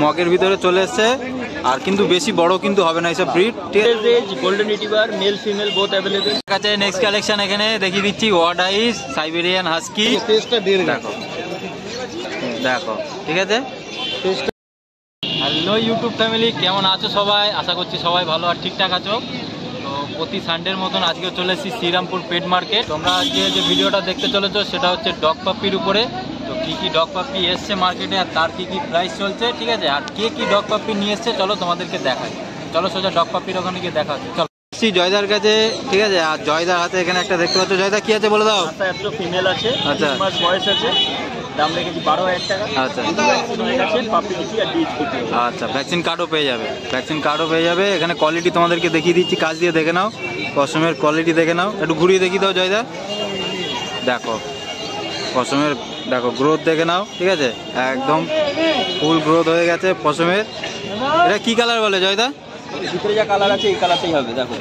মগের ভিতরে চলে এসছে, আর কিন্তু বেশি বড় কিন্তু হবে না এইসব ব্রিড। ঠিক আছে, golden retriever male female both available আছে। নেক্সট কালেকশন এখানে দেখিয়ে দিচ্ছি ওয়ার্ড আইস সাইবেরিয়ান হাস্কি। দেখো দেখো, ঠিক আছে। হ্যালো ইউটিউব ফ্যামিলি, কেমন আছো সবাই? আশা করছি সবাই ভালো আর ঠিকঠাক আছো। তো প্রতি সানডের মতন আজকেও চলে এসেছি শ্রীরামপুর পেট মার্কেট। তোমরা আজকে যে ভিডিওটা দেখতে চলেছো সেটা হচ্ছে ডগ পাপ্পির উপরে। তো কী কী ডগ পাপ্পি এসছে মার্কেটে আর তার কী কী প্রাইস চলছে, ঠিক আছে, আর কে কী ডগ পাপ্পি নিয়ে এসছে চলো তোমাদেরকে দেখাই। চলো সোজা ডগ পাপ্পির ওখানে গিয়ে দেখা হচ্ছে। চলো জয়দার কাছে, ঠিক আছে। আর জয়দার হাতে এখানে একটা দেখতে পাচ্ছ। জয়দা কি আছে বলে দাও। একটা ফিমেল আছে, আচ্ছা, 3 মাস বয়স আছে, দাম রেখেছি 12,000 টাকা। আচ্ছা আচ্ছা, ভ্যাকসিন কার্ডও পেয়ে যাবে, ভ্যাকসিন কার্ডও পেয়ে যাবে। এখানে কোয়ালিটি তোমাদেরকে দেখিয়ে দিচ্ছি, কাজ দিয়ে দেখে নাও। পশমের কোয়ালিটি দেখে নাও, একটু ঘুরিয়ে দেখিয়ে দাও জয়দা। দেখো পশমের, দেখো গ্রোথ দেখে নাও, ঠিক আছে, একদম ফুল গ্রোথ হয়ে গেছে পশমের। এটা কি কালার বলে জয়দা? ভিতরে যা কালার আছে এই কালারটাই হবে, দেখো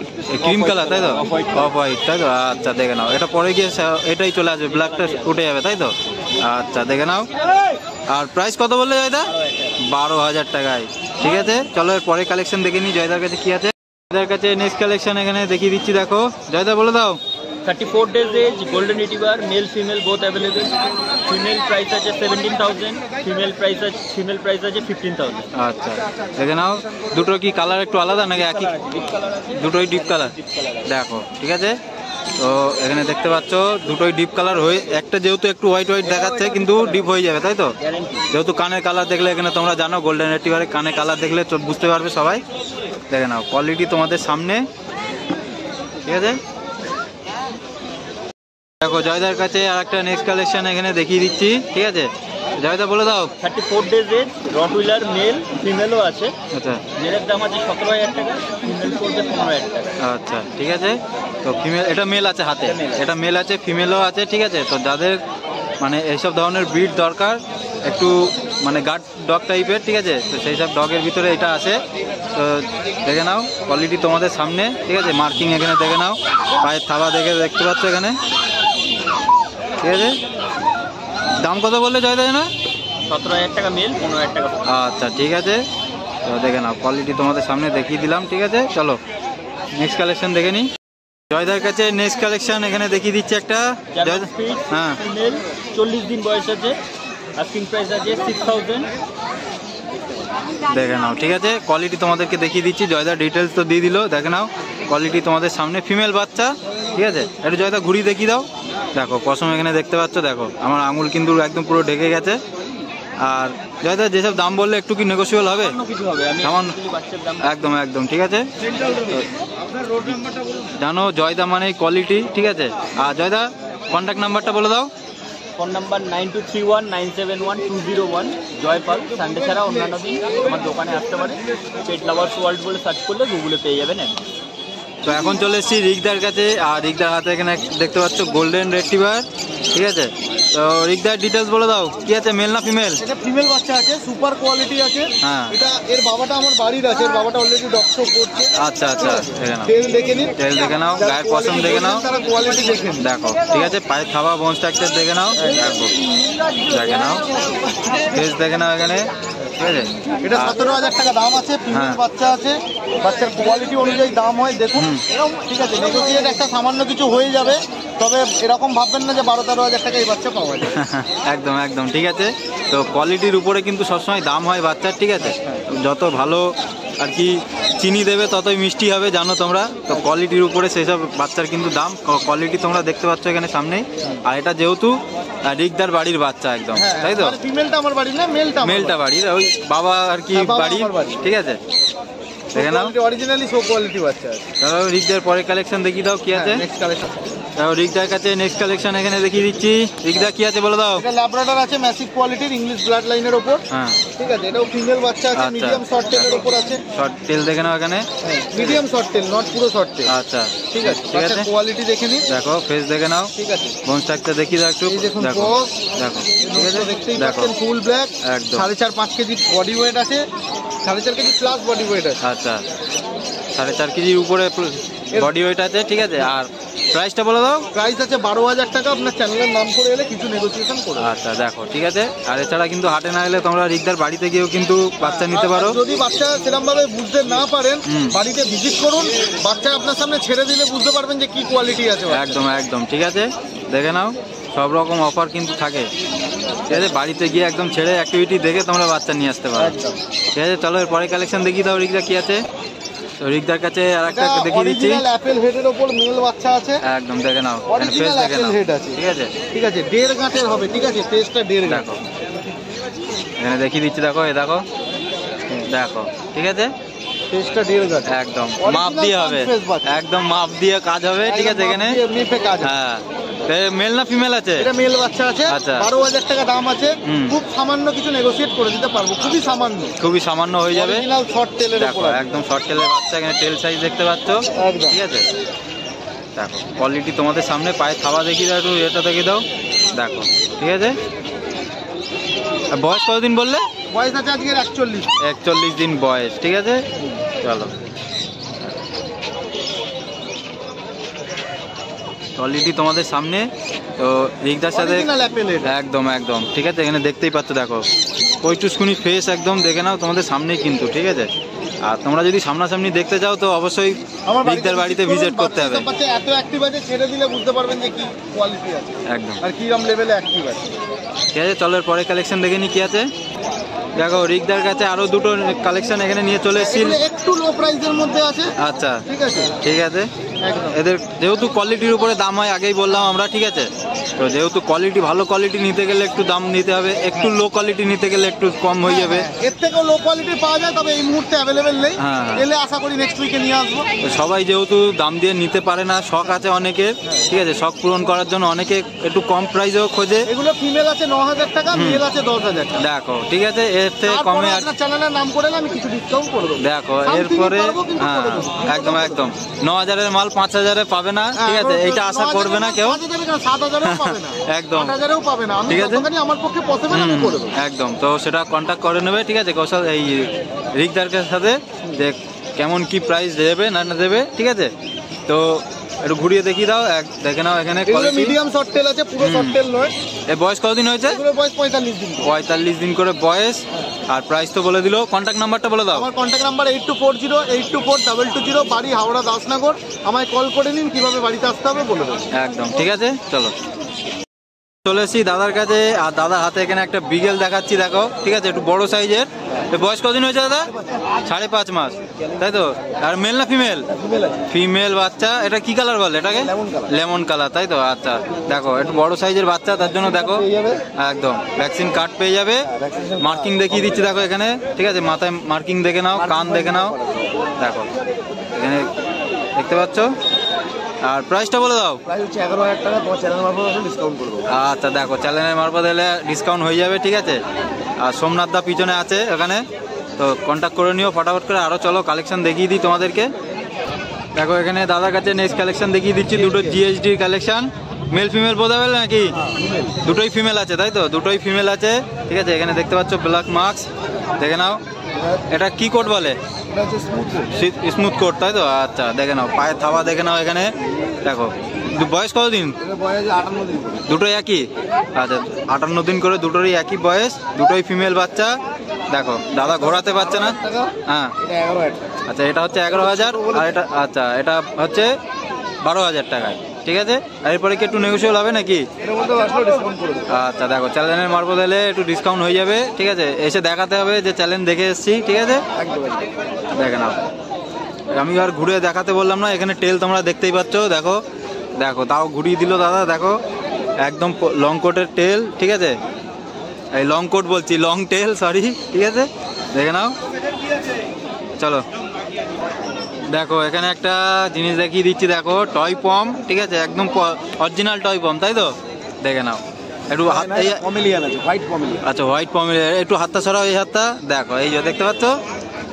ক্রিম কালার, তাই তো? অফ হোয়াইট, তাই তো? আচ্ছা দেখে নাও, এটা পরে গিয়ে এটাই চলে আসবে, ব্ল্যাকটা উঠে যাবে, তাই তো? আচ্ছা দেখে নাও। আর প্রাইস কত বললে জয়দা? 12,000 টাকায়। ঠিক আছে, চলো এর পরে কালেকশন দেখে নিই জয়দার কাছে কি আছে। জয়দার কাছে নেক্সট কালেকশন এখানে দেখিয়ে দিচ্ছি, দেখো জয়দা বলে দাও। 34 days age, golden retriever male female both available. Female price আছে 17,000, ফিমেল প্রাইস আছে 15,000। আচ্ছা দেখে নাও। দুটো কি কালার একটু আলাদা নাকি একই? দুটোই ডিপ কালার। দেখো ঠিক আছে, তো এখানে দেখতে পাচ্ছ দুটোই ডিপ কালার হয়ে, একটা যেহেতু একটু হোয়াইট হোয়াইট দেখাচ্ছে কিন্তু ডিপ হয়ে যাবে, তাই তো? যেহেতু কানের কালার দেখলে এখানে তোমরা জানো গোল্ডেন রিট্রিভারের কানের কালার দেখলে বুঝতে পারবে সবাই। দেখে নাও কোয়ালিটি তোমাদের সামনে, ঠিক আছে। দেখো জয়দার কাছে আর একটা নেক্সট কালেকশন এখানে দেখিয়ে দিচ্ছি, ঠিক আছে। জয়দা বলে দাও। 34 days এজ, রটউইলার মেল ফিমেলও আছে। আচ্ছা, মেলের দাম আছে 17,000 টাকা, ফিমেল পড়বে 15,000 টাকা। আচ্ছা ঠিক আছে। তো ফিমেল, এটা মেল আছে হাতে, এটা মেল আছে, ফিমেলও আছে, ঠিক আছে। তো যাদের মানে এইসব ধরনের ব্রিড দরকার, একটু মানে গার্ড ডগ টাইপের, ঠিক আছে, তো সেই সব ডগের ভিতরে এটা আছে। তো দেখে নাও কোয়ালিটি তোমাদের সামনে, ঠিক আছে। মার্কিং এখানে দেখে নাও, পায়ের থাবা দেখে দেখতে পাচ্ছ এখানে, ঠিক আছে। দাম কত বললে জয়দা না? 17,000 টাকা মেল, 15,000 টাকা। আচ্ছা ঠিক আছে, তো দেখে নাও কোয়ালিটি তোমাদের সামনে দেখিয়ে দিলাম, ঠিক আছে। চলো নেক্সট কালেকশন দেখে নিই। জয়দার কাছে নেক্সট কালেকশন এখানে দেখিয়ে দিচ্ছে একটা। হ্যাঁ, ফিমেল 40 দিন বয়স আছে, আস্কিং প্রাইস আছে 6,000। দেখে নাও, ঠিক আছে। কোয়ালিটি তোমাদেরকে দেখিয়ে দিচ্ছি, জয়দা ডিটেলস তো দিয়ে দিল। দেখে নাও কোয়ালিটি তোমাদের সামনে, ফিমেল বাচ্চা, ঠিক আছে। একটু জয়দা ঘুরিয়ে দেখিয়ে দাও। দেখো পশম এখানে দেখতে পাচ্ছ, দেখো আমার আঙুল কিন্তু একদম পুরো ঢেকে গেছে। আর জয়দা যেসব দাম বললে একটু কি নেগোসিয়েবল হবে? একদম একদম, ঠিক আছে। জানো জয়দা মানে কোয়ালিটি, ঠিক আছে। আর জয়দা কন্ট্যাক্ট নাম্বারটা বলে দাও। Phone number 9231971201। জয়পাল। সানডে ছাড়া অন্যান্য দিন আমার দোকানে আসতে পারে। পেট লাভার্স ওয়ার্ল্ড বলে সার্চ করলে গুগলে পেয়ে যাবেন। তো এখন চলে এসেছি রিকদার কাছে, আর রিকদার হাতে এখানে দেখতে পাচ্ছ গোল্ডেন রিট্রিভার, ঠিক আছে। তো রিকদার ডিটেলস বলে দাও, কি আছে, মেল না ফিমেল? এটা ফিমেল বাচ্চা আছে, সুপার কোয়ালিটি আছে। হ্যাঁ, এটা এর বাবাটা আমার বাড়ির আছে, এর বাবাটা অলরেডি ডগ শো করছে। আচ্ছা আচ্ছা, দেখে নাও, তেল দেখে নিন, তেল দেখে নাও, গায়ের পশম দেখে নাও, তারা কোয়ালিটি দেখে নিন। দেখো ঠিক আছে। পায়ের থাবা, বোন স্ট্রাকচার দেখে নাও, দেখো দেখে নাও, ফেস দেখে নাও এখানে, ঠিক আছে। এটা 17,000 টাকা দাম আছে, ফিমেল বাচ্চা আছে। বাচ্চার কোয়ালিটি অনুযায়ী দাম হয়, দেখুন, ঠিক আছে। নেগোসিয়েট একটা সামান্য কিছু হয়ে যাবে, তবে এরকম ভাববেন না যে 12-13,000 টাকা এই বাচ্চা পাওয়া যায়। একদম একদম, ঠিক আছে। তো কোয়ালিটির উপরে কিন্তু সবসময় দাম হয় বাচ্চার, ঠিক আছে। যত ভালো আর কি চিনি দেবে ততই মিষ্টি হবে, জানো তোমরা। তো কোয়ালিটির উপরে সেসব বাচ্চার কিন্তু দাম। কোয়ালিটি তোমরা দেখতে পাচ্ছ এখানে সামনেই। আর এটা যেহেতু রিকদার বাড়ির বাচ্চা একদম, তাই তো? ফিমেলটা আমার বাড়ির না, মেলটা বাড়ির, ওই বাবা আর কি বাড়ির, ঠিক আছে। দেখে নাও অরিজিনালি সো কোয়ালিটি বাচ্চা আছে। তাহলে রিকদার পরে কালেকশন দেখিয়ে দাও, কি আছে নেক্সট কালেকশন। রিকদার কাছে নেক্সট কালেকশন এখানে দেখিয়ে দিচ্ছি। রিকদা কি আছে বলে দাও। এটা ল্যাব্রাডর আছে, ম্যাসিভ কোয়ালিটির, ইংলিশ ব্লাড লাইনের উপর। হ্যাঁ, ঠিক আছে। এটাও ফিমেল বাচ্চা আছে, মিডিয়াম শর্ট টেলের উপর আছে। শর্ট টেল দেখে নাও এখানে, মিডিয়াম শর্ট টেল, নট পুরো শর্ট টেল। আচ্ছা ঠিক আছে, ঠিক আছে। কোয়ালিটি দেখে নিন, দেখো ফেস দেখে নাও, ঠিক আছে। বোন স্ট্রাকচার দেখিয়ে দাও একটু, দেখো দেখো, ঠিক আছে। দেখতেই পাচ্ছেন ফুল ব্ল্যাক, একদম 4.5-5 কেজি বডি ওয়েট আছে, 4.5 কেজি প্লাস বডি ওয়েট আছে। আচ্ছা 4.5 কেজির উপরে বডি ওয়েট আছে, ঠিক আছে। আর প্রাইসটা বলে দাও। প্রাইস আছে 12,000 টাকা, আপনার চ্যানেলের নাম করে এলে কিছু নেগোসিয়েশন করে। আচ্ছা দেখো ঠিক আছে। আর এছাড়া কিন্তু হাটে না এলে তোমরা রিকদার বাড়িতে গিয়েও কিন্তু বাচ্চা নিতে পারো। যদি বাচ্চা সেরকম ভাবে বুঝতে না পারেন বাড়িতে ভিজিট করুন, বাচ্চা আপনার সামনে ছেড়ে দিলে বুঝতে পারবেন যে কি কোয়ালিটি আছে। একদম একদম ঠিক আছে, দেখে নাও সব রকম অফার কিন্তু থাকে, ঠিক আছে। বাড়িতে গিয়ে একদম ছেড়ে অ্যাক্টিভিটি দেখে তোমরা বাচ্চা নিয়ে আসতে পারো, ঠিক আছে। চলো এর পরে কালেকশন দেখিয়ে দাও রিকদা কি আছে। তো রিকদার কাছে আর একটা দেখিয়ে দিচ্ছি, অ্যাপেল হেডের উপর মেল বাচ্চা আছে, একদম দেখে নাও, ফেস দেখে নাও, ঠিক আছে ঠিক আছে। 1.5 গাঁটের হবে, ঠিক আছে, ফেসটা 1.5 গাঁট। দেখো এখানে দেখিয়ে দিচ্ছি, দেখো এ দেখো দেখো, ঠিক আছে। ফেসটা 1.5 গাঁট, একদম মাপ দিয়ে হবে, একদম মাপ দিয়ে কাজ হবে, ঠিক আছে। এখানে হ্যাঁ, মেল না ফিমেল আছে? এটা মেল বাচ্চা আছে। আচ্ছা 12,000 টাকা দাম আছে। খুব সামান্য কিছু নেগোসিয়েট করে দিতে পারবো, খুবই সামান্য, খুবই সামান্য হয়ে যাবে। অরিজিনাল শর্ট টেলের দেখো উপর, একদম শর্ট টেলের বাচ্চা, এখানে টেল সাইজ দেখতে পাচ্ছ, ঠিক আছে। দেখো কোয়ালিটি তোমাদের সামনে, পায়ে থাবা দেখিয়ে দাও, একটু এটা দেখিয়ে দাও, দেখো ঠিক আছে। বয়স কতদিন বললে? বয়স আছে আজকের 41 দিন বয়স, ঠিক আছে। চলো কোয়ালিটি তোমাদের সামনে, তো রিকদার সাথে একদম একদম ঠিক আছে। এখানে দেখতেই পাচ্ছ, দেখো পঁয়টুসকুনি ফেস একদম দেখে নাও তোমাদের সামনেই কিন্তু, ঠিক আছে। আর তোমরা যদি সামনাসামনি দেখতে চাও তো অবশ্যই রিকদার বাড়িতে ভিজিট করতে হবে। এত অ্যাক্টিভ আছে, ছেড়ে দিলে বুঝতে পারবেন যে কি কোয়ালিটি আছে, একদম আর কি রকম লেভেলে অ্যাক্টিভ আছে, ঠিক আছে। চলো এর পরে কালেকশন দেখে নি কি আছে। দেখো রিকদার কাছে আরো দুটো কালেকশন এখানে নিয়ে চলে এসেছি, একটু লো প্রাইসের মধ্যে আছে। আচ্ছা ঠিক আছে, ঠিক আছে। এদের যেহেতু কোয়ালিটির উপরে দাম হয়, আগেই বললাম আমরা, ঠিক আছে। তো যেহেতু কোয়ালিটি ভালো কোয়ালিটি নিতে গেলে একটু দাম নিতে হবে, একটু লো কোয়ালিটি নিতে গেলে একটু কম হয়ে যাবে। এর থেকেও লো কোয়ালিটি পাওয়া যায়, তবে এই মুহূর্তে অ্যাভেলেবেল নেই। এলে আশা করি নেক্সট উইকে নিয়ে আসবো। সবাই যেহেতু দাম দিয়ে নিতে পারে না, শখ আছে অনেকের, ঠিক আছে। শখ পূরণ করার জন্য অনেকে একটু কম প্রাইসেও খোঁজে। এগুলো ফিমেল আছে 9,000 টাকা, মেল আছে 10,000 টাকা। দেখো ঠিক আছে, এর থেকে কমে আর চ্যানেলের নাম করে আমি কিছু ডিসকাউন্ট করে দেবো। দেখো এরপরে হ্যাঁ একদম একদম 9,000-এর মাল 5,000-এ পাবে না, ঠিক আছে। এইটা আশা করবে না কেউ, 7,000-এও পাবে না, একদম 8,000-এও পাবে না, ঠিক আছে। আমার পক্ষে পসিবল আমি করে দেবো, একদম। তো সেটা কন্ট্যাক্ট করে নেবে, ঠিক আছে, কৌশল এই রিকদারের সাথে, যে কেমন কি প্রাইস দেবে না দেবে, ঠিক আছে। তো একটু ঘুরিয়ে দেখিয়ে দাও, দেখে নাও এখানে মিডিয়াম শর্ট টেল আছে, পুরো শর্ট টেল নয়। এর বয়স কতদিন হয়েছে? বয়স 45 দিন। 45 দিন করে বয়স। আর প্রাইস তো বলে দিল, কন্ট্যাক্ট নাম্বারটা বলে দাও। আমার কন্ট্যাক্ট নাম্বার 8240824220, বাড়ি হাওড়া দাসনগর। আমায় কল করে নিন, কিভাবে বাড়িতে আসতে হবে বলে দেবো। একদম ঠিক আছে। চলো চলে এসেছি দাদার কাছে, আর দাদার হাতে এখানে একটা বিগেল দেখাচ্ছি, দেখো ঠিক আছে, একটু বড় সাইজের। বয়স কদিন হয়েছে দাদা? 5.5 মাস, তাই তো। আর মেল না ফিমেল? ফিমেল বাচ্চা। এটা কি কালার বলে এটাকে? লেমন কালার, তাই তো। আচ্ছা দেখো একটু বড় সাইজের বাচ্চা, তার জন্য দেখো একদম ভ্যাকসিন কার্ড পেয়ে যাবে। মার্কিং দেখিয়ে দিচ্ছি, দেখো এখানে, ঠিক আছে। মাথায় মার্কিং দেখে নাও, কান দেখে নাও, দেখো এখানে দেখতে পাচ্ছ। আর প্রাইসটা বলে দাও। প্রাইস হচ্ছে 11,000 টাকা, তোমার চ্যানেল মারফত ডিসকাউন্ট করবো। আচ্ছা দেখো চ্যানেলের মারফত এলে ডিসকাউন্ট হয়ে যাবে, ঠিক আছে। আর সোমনাথ দা পিছনে আছে ওখানে, তো কন্ট্যাক্ট করে নিও ফটাফট করে। আরও চলো কালেকশন দেখিয়ে দিই তোমাদেরকে। দেখো এখানে দাদার কাছে নেক্সট কালেকশন দেখিয়ে দিচ্ছি, দুটো জিএসডির কালেকশন। মেল ফিমেল বোধ হবে নাকি? দুটোই ফিমেল আছে, তাই তো, দুটোই ফিমেল আছে, ঠিক আছে। এখানে দেখতে পাচ্ছ ব্ল্যাক মার্কস, দেখে নাও। এটা কি কোট বলে? স্মুথ কোট, তাই তো। আচ্ছা দেখে নাও, পায়ের থাবা দেখে নাও এখানে, দেখো। বয়স কতদিন? দুটোই একই, আচ্ছা 58 দিন করে, দুটোরই একই বয়স, দুটোই ফিমেল বাচ্চা। দেখো দাদা ঘোরাতে পারছে না, হ্যাঁ আচ্ছা। এটা হচ্ছে 11,000, আর এটা আচ্ছা এটা হচ্ছে 12,000 টাকায়, ঠিক আছে। আর এরপরে কি একটু নেগোসিয়েবল হবে নাকি? আচ্ছা দেখো চ্যানেলের মারফত এলে একটু ডিসকাউন্ট হয়ে যাবে, ঠিক আছে। এসে দেখাতে হবে যে চ্যানেল দেখে এসেছি, ঠিক আছে। দেখে নাও, আমি আর ঘুরে দেখাতে বললাম না। এখানে টেল তোমরা দেখতেই পাচ্ছ, দেখো দেখো, তাও ঘুরিয়ে দিল দাদা, দেখো একদম লং কোটের টেল, ঠিক আছে। এই লং কোট বলছি, লং টেল, সরি, ঠিক আছে। দেখে নাও, চলো। দেখো এখানে একটা জিনিস দেখিয়ে দিচ্ছি, দেখো টয় পম, ঠিক আছে, একদম অরিজিনাল টয় পম, তাই তো। দেখে নাও একটু হাত, আচ্ছা হোয়াইট পমেলিয়ান, একটু হাতটা সরাও, এই হাতটা দেখো, এই যে দেখতে পাচ্ছ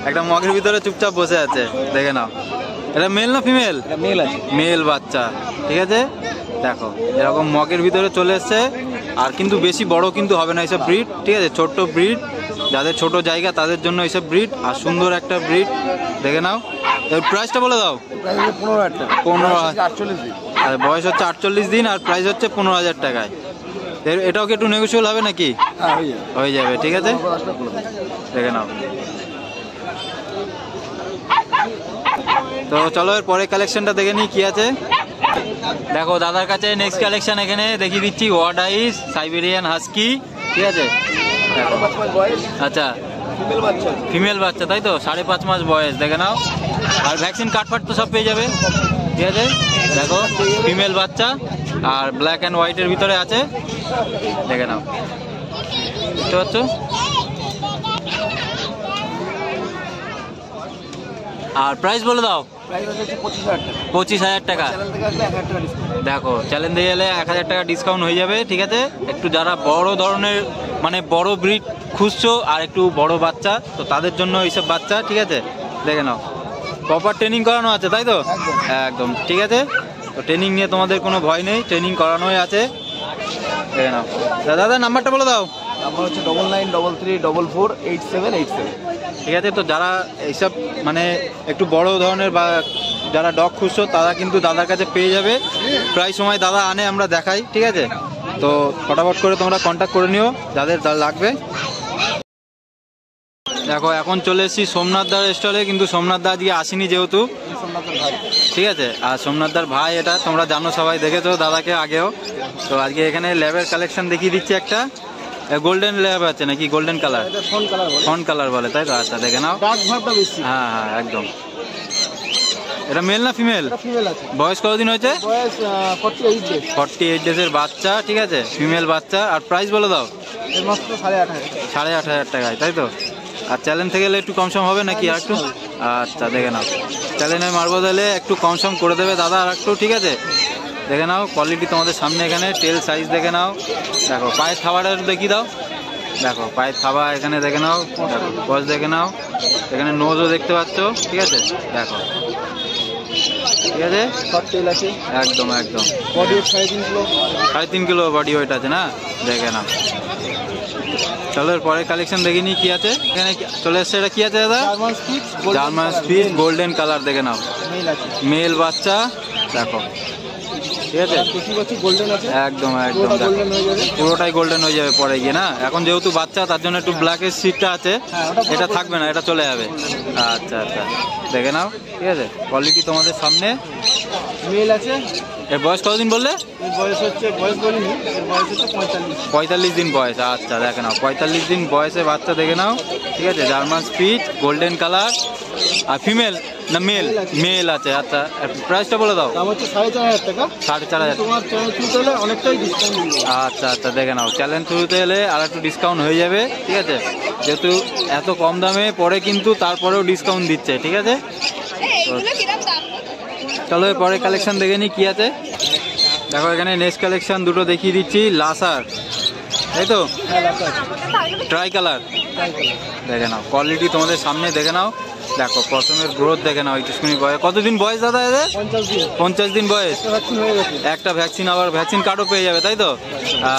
একটা মগের ভিতরে চুপচাপ বসে আছে, দেখে নাও। এটা মেল না ফিমেল? মেল বাচ্চা, ঠিক আছে। দেখো এরকম মগের ভিতরে চলে এসছে। আর কিন্তু বেশি বড় কিন্তু হবে না এইসব ব্রিড, ঠিক আছে। ছোট্ট ব্রিড, যাদের ছোট জায়গা তাদের জন্য এইসব ব্রিড। আর সুন্দর একটা ব্রিড, দেখে নাও। এর প্রাইসটা বলে দাও। 15,000 টাকা। আর বয়স হচ্ছে 48 দিন আর প্রাইস হচ্ছে 15,000 টাকায়। এটাও কি একটু নেগোশিয়েবল হবে নাকি? হয়ে যাবে, ঠিক আছে, দেখে নাও। তো চলো এর পরে কালেকশনটা দেখে নিই কি আছে। দেখো দাদার কাছে নেক্সট কালেকশন এখানে দেখিয়ে দিচ্ছি, ওয়ার্ড আইস সাইবেরিয়ান হাস্কি, ঠিক আছে। আচ্ছা ফিমেল বাচ্চা তাই তো, 5.5 মাস বয়স, দেখে নাও। আর ভ্যাকসিন কার্ড তো সব পেয়ে যাবে, ঠিক আছে। দেখো ফিমেল বাচ্চা আর ব্ল্যাক অ্যান্ড হোয়াইটের ভিতরে আছে, দেখে নাও, বুঝতে পারছো। আর প্রাইস বলে দাও। 25,000 টাকা। দেখো চ্যালেঞ্জ দিয়ে এলে 1,000 টাকা ডিসকাউন্ট হয়ে যাবে, ঠিক আছে। একটু যারা বড় ধরনের মানে বড় ব্রিড খুঁজছো আর একটু বড় বাচ্চা, তো তাদের জন্য এইসব বাচ্চা, ঠিক আছে, দেখে নাও। প্রপার ট্রেনিং করানো আছে তাই তো, একদম ঠিক আছে। তো ট্রেনিং নিয়ে তোমাদের কোনো ভয় নেই, ট্রেনিং করানোই আছে, দেখে নাও। দাদা নাম্বারটা বলে দাও। নাম্বার হচ্ছে 9933448787। ঠিক আছে। তো যারা এইসব মানে একটু বড় ধরনের বা যারা ডগ খুঁজছো তারা কিন্তু দাদার কাছে পেয়ে যাবে, প্রায় সময় দাদা আনে, আমরা দেখাই, ঠিক আছে। তো ফটাফট করে তোমরা কন্ট্যাক্ট করে নিও যাদের লাগবে। দেখো এখন চলে এসেছি সোমনাথ দার স্টলে, কিন্তু সোমনাথ দা আজকে আসেনি যেহেতু, ঠিক আছে। আর সোমনাথ দার ভাই এটা তোমরা জানো, সবাই দেখেছো দাদাকে আগেও। তো আজকে এখানে ল্যাবের কালেকশন দেখিয়ে দিচ্ছি একটা, গোল্ডেন ল্যাব আছে নাকি, গোল্ডেন কালার, ফন কালার বলে তাই তো। আচ্ছা দেখে নাও, হ্যাঁ হ্যাঁ একদম। এটা মেল না ফিমেল? বয়স কতদিন হয়েছে? 48 ডেজের বাচ্চা, ঠিক আছে, ফিমেল বাচ্চা। আর প্রাইস বলে দাও। 8,500 টাকায় তাই তো। আর চ্যালেঞ্জ থেকে গেলে একটু কমসম হবে নাকি আর একটু? আচ্ছা দেখে নাও, চ্যালেঞ্জে মারবো দিলে একটু কমসম করে দেবে দাদা আর একটু, ঠিক আছে। দেখে নাও কোয়ালিটি তোমাদের সামনে, এখানে টেল সাইজ দেখে নাও। দেখো পায়ের থাবাটা একটু দেখিয়ে দাও। দেখো পায়ের থাবা এখানে দেখে নাও, বয়স দেখে নাও, এখানে নোজও দেখতে পাচ্ছ, ঠিক আছে। দেখো ঠিক আছে, একদম একদম 3.5 কিলো বডি ওয়েট আছে না, দেখে নাও। চলো এর পরে কালেকশন দেখে নিই কি আছে। এখানে চলে এসছে, এটা কি আছে দাদা? জার্মান স্পিচ গোল্ডেন কালার, দেখে নাও, মেল বাচ্চা, দেখো ঠিক আছে, একদম একদম পুরোটাই গোল্ডেন হয়ে যাবে পরে গিয়ে না। এখন যেহেতু বাচ্চা তার জন্য একটু ব্ল্যাকের সিটটা আছে, এটা থাকবে না, এটা চলে যাবে। আচ্ছা আচ্ছা দেখে নাও, ঠিক আছে। কোয়ালিটি তোমাদের সামনে, মেল আছে। এর বয়স কতদিন বললে? বয়স হচ্ছে 45 দিন বয়স। আচ্ছা দেখে নাও, 45 দিন বয়সে বাচ্চা, দেখে নাও, ঠিক আছে। German spitz golden colour. আর ফিমেল না মেল? মেল আছে। আচ্ছা প্রাইসটা বলে দাও। 4,500 টাকা। 4,500। আচ্ছা আচ্ছা দেখে নাও, চ্যালেঞ্জ থ্রুতে এলে আর একটু ডিসকাউন্ট হয়ে যাবে, ঠিক আছে। যেহেতু এত কম দামে পরে কিন্তু তারপরেও ডিসকাউন্ট দিচ্ছে, ঠিক আছে। চলো পরে কালেকশন দেখে নি কি আছে। দেখো এখানে নেক্সট কালেকশন দুটো দেখিয়ে দিচ্ছি, লাসার তাই তো, ট্রাই কালার, দেখে নাও। কোয়ালিটি তোমাদের সামনে দেখে নাও। দেখো প্রথমের গ্রোথ দেখে নাও, একটুখানি বয়স, কতদিন বয়স দাদা এদের? 50 দিন বয়স। একটা ভ্যাকসিন, আবার ভ্যাকসিন কার্ডও পেয়ে যাবে তাই তো।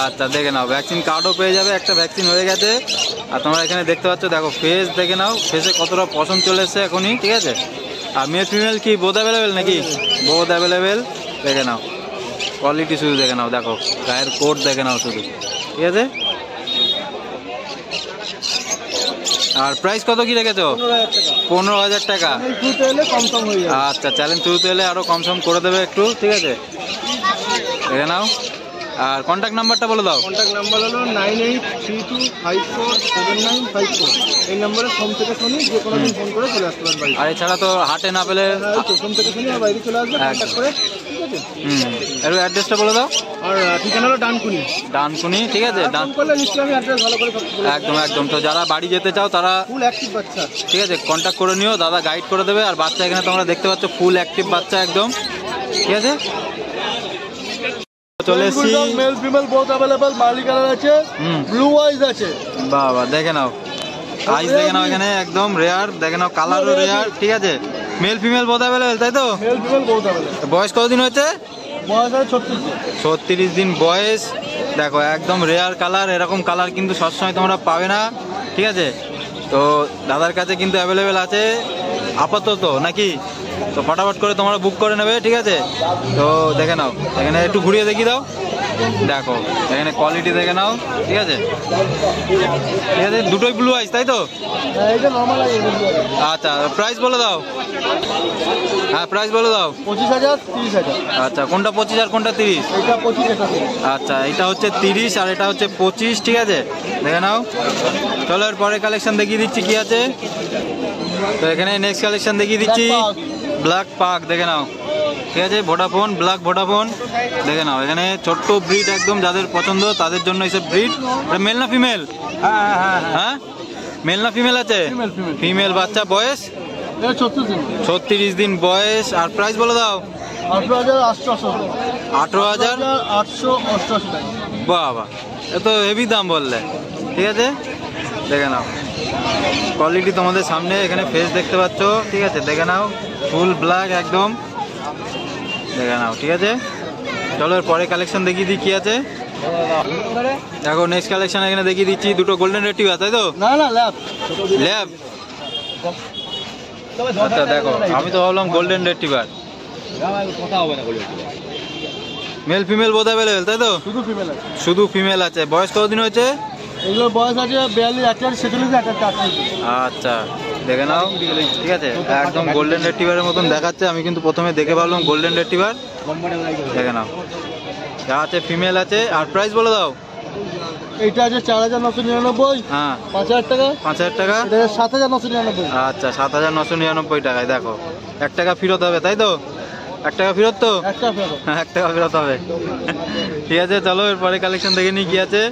আচ্ছা দেখে নাও, ভ্যাকসিন কার্ডও পেয়ে যাবে, একটা ভ্যাকসিন হয়ে গেছে। আর তোমরা এখানে দেখতে পাচ্ছ, দেখো ফেস দেখে নাও, ফেসে কতটা পছন্দ চলে এসছে এখনই, ঠিক আছে। আর মেল ফিমেল কি বোথ অ্যাভেলেবেল নাকি? বোথ অ্যাভেলেবেল, দেখে নাও। কোয়ালিটি শুধু দেখে নাও, দেখো গায়ের কোট দেখে নাও শুধু, ঠিক আছে। আর প্রাইস কত কি রেখেছো? 15,000 টাকা। আচ্ছা চ্যালেঞ্জ থ্রুতে এলে আরো কমসম করে দেবে একটু, ঠিক আছে, দেখে নাও। আর কন্ট্যাক্ট নাম্বারটা বলে দাও। কন্ট্যাক্ট নাম্বার হলো 9832547954। এই নম্বরে সোম থেকে শনি যে কোনো দিন ফোন করে চলে আসতে পারবেন। আর এছাড়া তো হাটে না পেলে সোম থেকে শনি আর বাইরে চলে আসবে কন্ট্যাক্ট করে, ঠিক আছে। এর অ্যাড্রেসটা বলে দাও। আর ঠিকানা হলো ডানকুনি। ডানকুনি, ঠিক আছে। ডান করলে নিশ্চয়ই আমি অ্যাড্রেস ভালো করে একদম একদম। তো যারা বাড়ি যেতে চাও তারা ফুল অ্যাক্টিভ বাচ্চা, ঠিক আছে, কন্ট্যাক্ট করে নিও, দাদা গাইড করে দেবে। আর বাচ্চা এখানে তোমরা দেখতে পাচ্ছ ফুল অ্যাক্টিভ বাচ্চা একদম, ঠিক আছে। চলে এসেছি, মেল ফিমেল বোথ अवेलेबल, মালি কালার আছে, ব্লু আইজ আছে। বাহ বাহ দেখে নাও, আইজ দেখে নাও, এখানে একদম রেয়ার, দেখে নাও কালারও রেয়ার, ঠিক আছে। মেল ফিমেল বোথ अवेलेबल তাই তো। Mail female both available. বয়স কতদিন হয়েছে? বয়স আছে 36 দিন বয়স। দেখো একদম রেয়ার কালার, এরকম কালার কিন্তু সবসময় তোমরা পাবে না, ঠিক আছে। তো দাদার কাছে কিন্তু অ্যাভেলেবেল আছে আপাতত নাকি? তো ফটাফট করে তোমরা বুক করে নেবে, ঠিক আছে? তো দেখে নাও, এখানে একটু ঘুরিয়ে দেখিয়ে দাও। দেখো এখানে কোয়ালিটি দেখে নাও, ঠিক আছে? ঠিক আছে, দুটোই ব্লু আইস তাই তো? আচ্ছা প্রাইস বলে দাও। হ্যাঁ প্রাইস বলে দাও। 25,000, 30,000। আচ্ছা কোনটা 25 আর কোনটা 30? এটা 25, এটা 30। আচ্ছা এটা হচ্ছে 30 আর এটা হচ্ছে 25, ঠিক আছে? দেখে নাও। চলো এর পরে কালেকশন দেখিয়ে দিচ্ছি কি আছে। তো এখানে নেক্সট কালেকশন দেখিয়ে দিচ্ছি, ব্ল্যাক পাক দেখে নাও, ঠিক আছে? ভোডাফোন, ব্ল্যাক ভোডাফোন দেখে নাও। এখানে ছোট্ট ব্রিড একদম, যাদের পছন্দ তাদের জন্য এইসব ব্রিড। মেল না ফিমেল? হ্যাঁ মেল না ফিমেল আছে? ফিমেল বাচ্চা, বয়স 36 দিন বয়স। আর প্রাইস বলে দাও। 18,888 টাকা। বাবা এ তো হেভি দাম বললে, ঠিক আছে? দেখে নাও কোয়ালিটি তোমাদের সামনে, এখানে ফেস দেখতে পাচ্ছ, ঠিক আছে? দেখে নাও ফুল ব্ল্যাক একদম, দেখে নাও, ঠিক আছে? চলো এর পরে কালেকশন দেখিয়ে দিই কি আছে। দেখো নেক্সট কালেকশন এখানে দেখিয়ে দিচ্ছি, দুটো গোল্ডেন রেটিভার তাই তো? না না, ল্যাব ল্যাব। আচ্ছা দেখো আমি তো ভাবলাম গোল্ডেন রেটিভার। মেল ফিমেল বোধ অ্যাভেলেবেল তাই তো? শুধু ফিমেল আছে। শুধু ফিমেল আছে। বয়স কতদিন হয়েছে? এগুলোর বয়স আছে 42, 46, 48। আচ্ছা দেখে নাও, ঠিক আছে? একদম গোল্ডেন রেটিভারের মতন দেখাচ্ছে। আমি কিন্তু প্রথমে দেখে ভাবলাম গোল্ডেন রেটিভার। দেখে নাও যা আছে ফিমেল আছে। আর প্রাইস বলে দাও। এইটা আছে 4,999। হ্যাঁ 5,000 টাকা। 5,000 টাকা। এটা 7,999। আচ্ছা 7,999 টাকায়। দেখো 1 টাকা ফেরত হবে তাই তো? 1 টাকা ফেরত তো? 1 টাকা ফেরত। 1 টাকা ফেরত হবে। ঠিক আছে চলো এরপরে কালেকশন দেখে নিই কি আছে।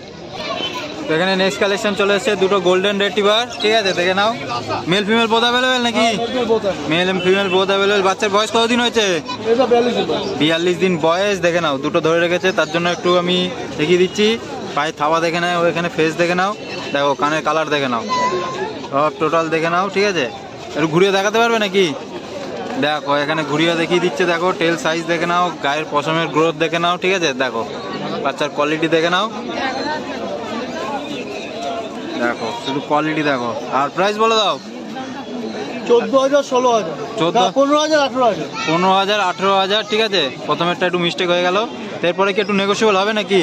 তো এখানে নেক্সট কালেকশন চলে এসেছে, দুটো গোল্ডেন রেটিভার, ঠিক আছে? দেখে নাও মেল ফিমেল বোথ অ্যাভেলেবেল নাকি? Male and female both available. বাচ্চার বয়স কতদিন হয়েছে? এটা 42 দিন। 42 দিন বয়স। দেখে নাও দুটো ধরে রেখেছে, তার জন্য একটু আমি দেখিয়ে দিচ্ছি। পায়ে থাবা দেখে নাও, এখানে ফেস দেখে নাও, দেখো কানের কালার দেখে নাও, সব টোটাল দেখে নাও, ঠিক আছে? একটু ঘুরিয়ে দেখাতে পারবে নাকি? দেখো এখানে ঘুরিয়ে দেখিয়ে দিচ্ছে। দেখো টেল সাইজ দেখে নাও, গায়ের পশমের গ্রোথ দেখে নাও, ঠিক আছে? দেখো বাচ্চার কোয়ালিটি দেখে নাও, দেখো শুধু কোয়ালিটি দেখো। আর প্রাইস বলে দাও। 14,000, 16,000, 15,000, 18,000। 15,000, 18,000, ঠিক আছে? প্রথমেরটা একটু মিস্টেক হয়ে গেল। এরপরে কি একটু নেগোসিয়েবল হবে নাকি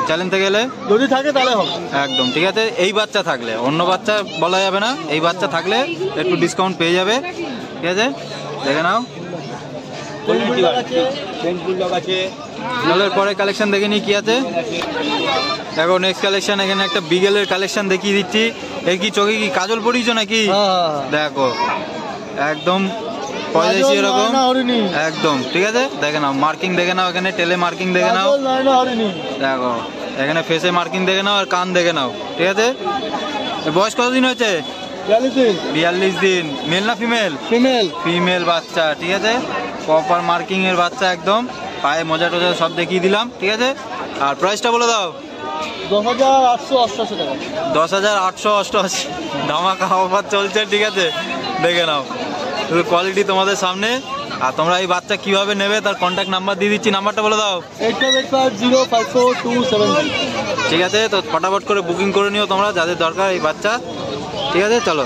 চ্যালেঞ্জে গেলে? যদি থাকে তাহলে হবে একদম, ঠিক আছে? এই বাচ্চা থাকলে, অন্য বাচ্চা বলা যাবে না, এই বাচ্চা থাকলে একটু ডিসকাউন্ট পেয়ে যাবে, ঠিক আছে? দেখে নাও চলো পরে কালেকশন দেখে নিই কি আছে। দেখো নেক্সট কালেকশন, এখানে একটা বিগেলের কালেকশন দেখিয়ে দিচ্ছি। এর কি চোখে কি কাজল পরিয়েছো নাকি? দেখো একদম পয়সা এরকম একদম, ঠিক আছে? দেখে নাও মার্কিং দেখে নাও, এখানে টেলে মার্কিং দেখে নাও, দেখো এখানে ফেসে মার্কিং দেখে নাও, আর কান দেখে নাও, ঠিক আছে? বয়স কতদিন হয়েছে? 42 দিন। মেল না ফিমেল? ফিমেল। ফিমেল বাচ্চা, ঠিক আছে? প্রপার মার্কিং এর বাচ্চা একদম, পায়ে মোজা টোজা সব দেখিয়ে দিলাম, ঠিক আছে? আর প্রাইসটা বলে দাও। 10,888 টাকা। 10,888 ধামাকা অফার চলছে, ঠিক আছে? দেখে নাও কোয়ালিটি তোমাদের সামনে। আর তোমরা এই বাচ্চা কিভাবে নেবে তার কন্ট্যাক্ট নাম্বার দিয়ে দিচ্ছি, নাম্বারটা বলে দাও। 8585054273। ঠিক আছে, তো ফটাফট করে বুকিং করে নিও তোমরা যাদের দরকার এই বাচ্চা, ঠিক আছে? চলো।